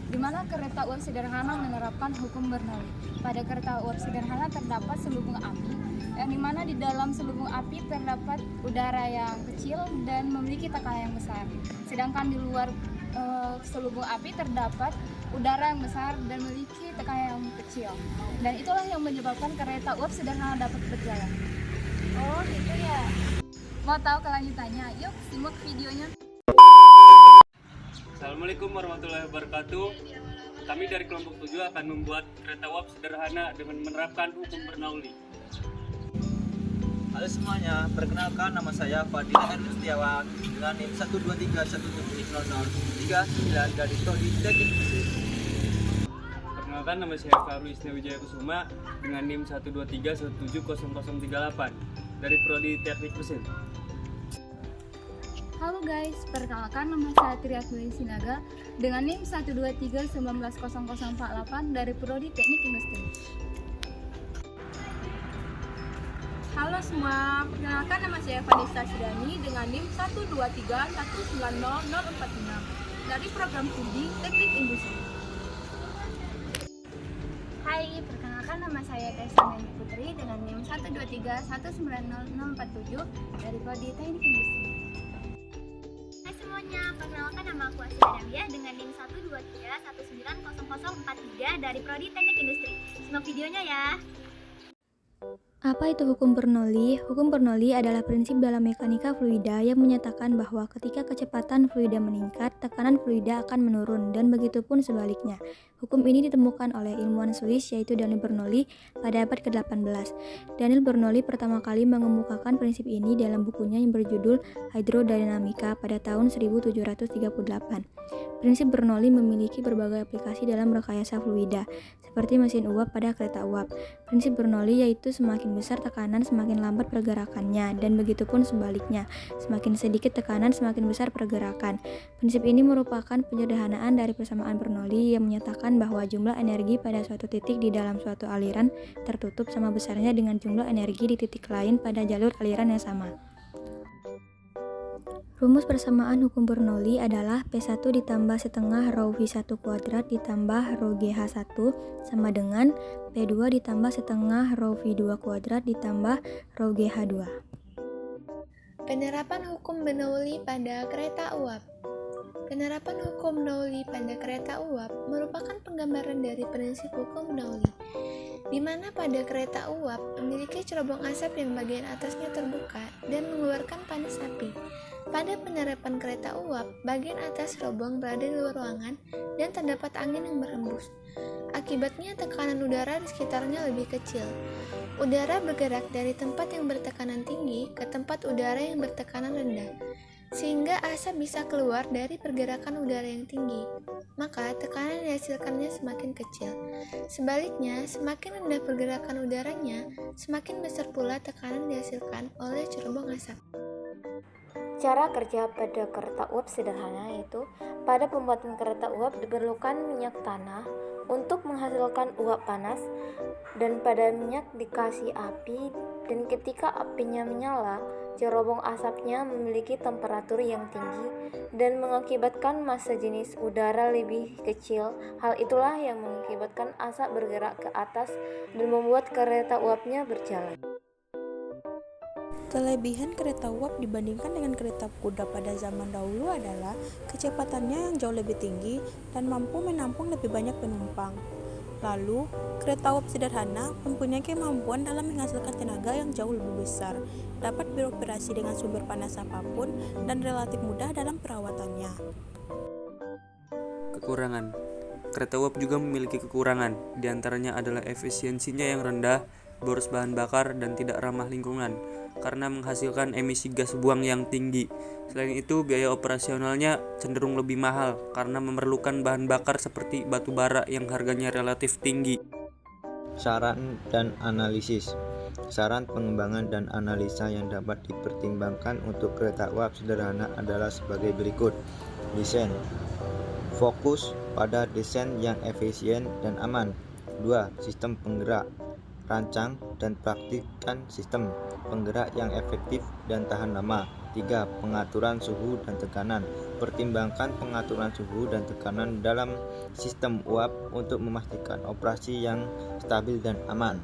di mana kereta uap sederhana menerapkan hukum Bernoulli. Pada kereta uap sederhana terdapat selubung api, yang dimana di dalam selubung api terdapat udara yang kecil dan memiliki tekanan yang besar. Sedangkan di luar selubung api terdapat udara yang besar dan memiliki tekanan yang kecil. Dan itulah yang menyebabkan kereta uap sederhana dapat berjalan. Oh gitu ya. Mau tahu kelanjutannya? Yuk simak videonya. Assalamualaikum warahmatullahi wabarakatuh. Kami dari kelompok 7 akan membuat kereta uap sederhana dengan menerapkan hukum Bernoulli. Halo semuanya, perkenalkan nama saya Fadila Ernest Setiawan dengan NIM 123170039 dari Prodi Teknik Mesin. Perkenalkan nama saya Faru Isna Wijaya Kusuma dengan NIM 123170038 dari Prodi Teknik Mesin. Halo guys, perkenalkan nama saya Triatuli Sinaga dengan NIM 123190048 dari Prodi Teknik Industri. Halo semua, perkenalkan nama saya Vanessa Sidani dengan NIM 123190046 dari program studi Teknik Industri. Hai, perkenalkan nama saya Tessa Meni Putri dengan NIM 123190047 dari Prodi Teknik Industri. Hai semuanya, perkenalkan nama aku Asya Damiah dengan NIM 123190043 dari Prodi Teknik Industri. Simak videonya ya. Apa itu hukum Bernoulli? Hukum Bernoulli adalah prinsip dalam mekanika fluida yang menyatakan bahwa ketika kecepatan fluida meningkat, tekanan fluida akan menurun, dan begitu pun sebaliknya. Hukum ini ditemukan oleh ilmuwan Swiss yaitu Daniel Bernoulli pada abad ke-18. Daniel Bernoulli pertama kali mengemukakan prinsip ini dalam bukunya yang berjudul Hydrodynamica pada tahun 1738. Prinsip Bernoulli memiliki berbagai aplikasi dalam rekayasa fluida, seperti mesin uap pada kereta uap. Prinsip Bernoulli yaitu semakin besar tekanan semakin lambat pergerakannya, dan begitu pun sebaliknya, semakin sedikit tekanan semakin besar pergerakan. Prinsip ini merupakan penyederhanaan dari persamaan Bernoulli yang menyatakan bahwa jumlah energi pada suatu titik di dalam suatu aliran tertutup sama besarnya dengan jumlah energi di titik lain pada jalur aliran yang sama. Rumus persamaan hukum Bernoulli adalah P1 ditambah setengah rho V1 kuadrat ditambah rho GH1 sama dengan P2 ditambah setengah rho V2 kuadrat ditambah rho GH2. Penerapan hukum Bernoulli pada kereta uap. Penerapan hukum Bernoulli pada kereta uap merupakan penggambaran dari prinsip hukum Bernoulli, di mana pada kereta uap memiliki cerobong asap yang bagian atasnya terbuka dan mengeluarkan panas api. Pada penerapan kereta uap, bagian atas cerobong berada di luar ruangan dan terdapat angin yang berhembus. Akibatnya tekanan udara di sekitarnya lebih kecil. Udara bergerak dari tempat yang bertekanan tinggi ke tempat udara yang bertekanan rendah, sehingga asap bisa keluar dari pergerakan udara yang tinggi. Maka tekanan yang dihasilkannya semakin kecil. Sebaliknya, semakin rendah pergerakan udaranya, semakin besar pula tekanan dihasilkan oleh cerobong asap. Cara kerja pada kereta uap sederhana yaitu pada pembuatan kereta uap diperlukan minyak tanah untuk menghasilkan uap panas, dan pada minyak dikasih api, dan ketika apinya menyala, cerobong asapnya memiliki temperatur yang tinggi dan mengakibatkan massa jenis udara lebih kecil. Hal itulah yang mengakibatkan asap bergerak ke atas dan membuat kereta uapnya berjalan. Kelebihan kereta uap dibandingkan dengan kereta kuda pada zaman dahulu adalah kecepatannya yang jauh lebih tinggi dan mampu menampung lebih banyak penumpang. Lalu, kereta uap sederhana mempunyai kemampuan dalam menghasilkan tenaga yang jauh lebih besar, dapat beroperasi dengan sumber panas apapun, dan relatif mudah dalam perawatannya. Kekurangan. Kereta uap juga memiliki kekurangan, diantaranya adalah efisiensinya yang rendah, boros bahan bakar, dan tidak ramah lingkungan karena menghasilkan emisi gas buang yang tinggi. Selain itu, biaya operasionalnya cenderung lebih mahal karena memerlukan bahan bakar seperti batu bara yang harganya relatif tinggi. Saran dan analisis. Saran pengembangan dan analisa yang dapat dipertimbangkan untuk kereta uap sederhana adalah sebagai berikut. Desain. Fokus pada desain yang efisien dan aman. 2. Sistem penggerak. Rancang dan praktikkan sistem penggerak yang efektif dan tahan lama. 3. Pengaturan suhu dan tekanan. Pertimbangkan pengaturan suhu dan tekanan dalam sistem uap untuk memastikan operasi yang stabil dan aman.